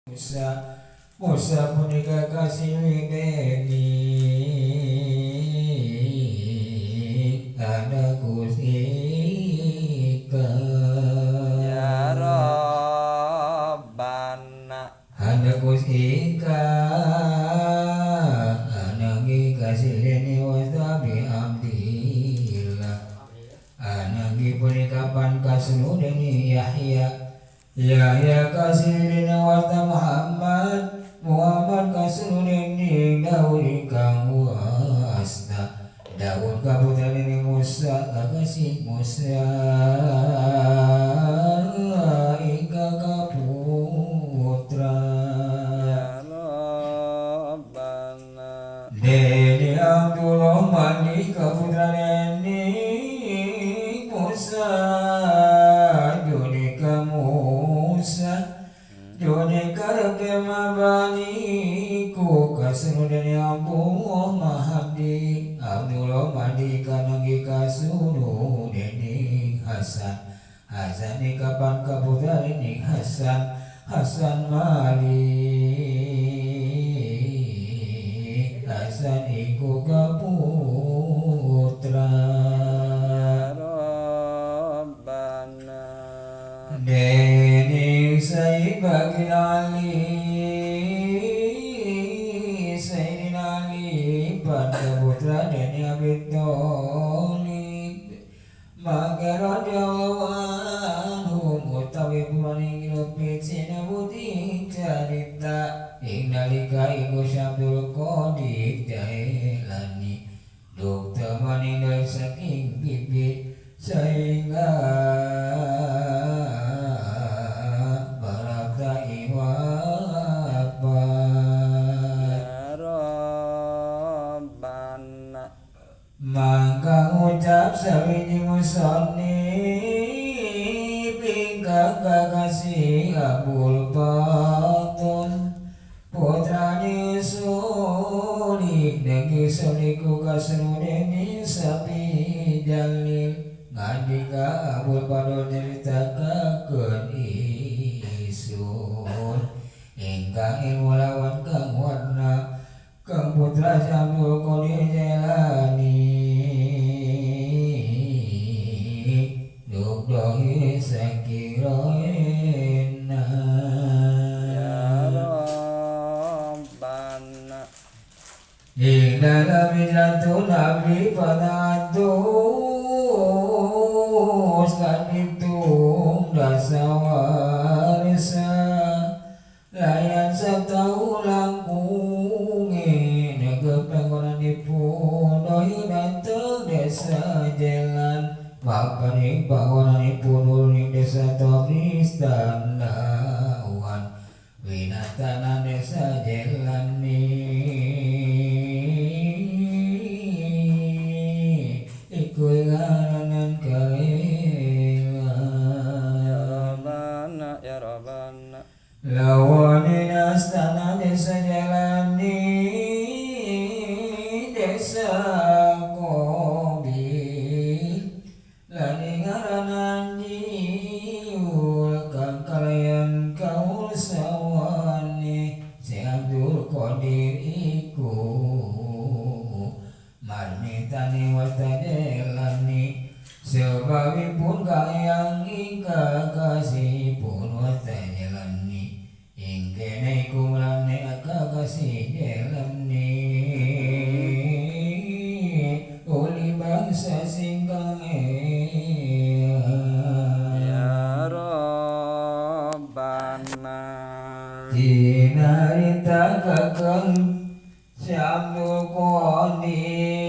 Musa punika kasih wideni ada kusika ya Rabbana ada kusika anagi kasih leni wasabi abdillah anagi punika pan kasuludeni Yahya kasih leni wasa Muhammad kasuludeni Daud kang wasna Daud kaputra ini Musa kasih Musa ika kaputra ya Rabbana Deni Abdullah mandi kaputra ini Musa Jonika Musa Jonika rekema baniku kasuludeni Abdullah mahadi Abdullah mandi kanagi kasuludeni Hasan ni kapan kaputra ini Hasan mali Hasan iku kaputra ya Rabbana Deni Sayyidina Ali pada putra Deni Abi Thalib maka radhiyallahu anhu utawi pumaning lupit sinabuti carita ing nalika iku Syabdul Qadir Jailani duk temani dari saking bibit sehingga barakta iwapa ya Rabbana maka ucap sawiji musoni pingkang kakasih Abul Baton putrani sulik negi suliku kasuludeni sapi jalil ngandika Abul Baton nyeritakeun isun ingkang ilmu lawan kang warna kang putra Syabdul Qadir Jailani duk dohi sakiroena ya Rabbana ing dalam hijratun Nabi padatus lan hitung dasa warisa layan setau langkungi negep panggonanipun dohi dateng desa jalan mapaning panggonanipun uring desa Tobristan lawan winatanan desa jalan iku ngaranan kaelan ya Rabbana lawanin astana desa jalani desa kobil lani ngaranan jiul kang kalayan kaul sawani si Abdul Qadir iku marmitani watajelani sebabipun kayang ika kasihipun watajelani ingkene iku mulane kakasih jelani uli bangsa singkang ya Rabbana dinarita kakang Syabdul Qadir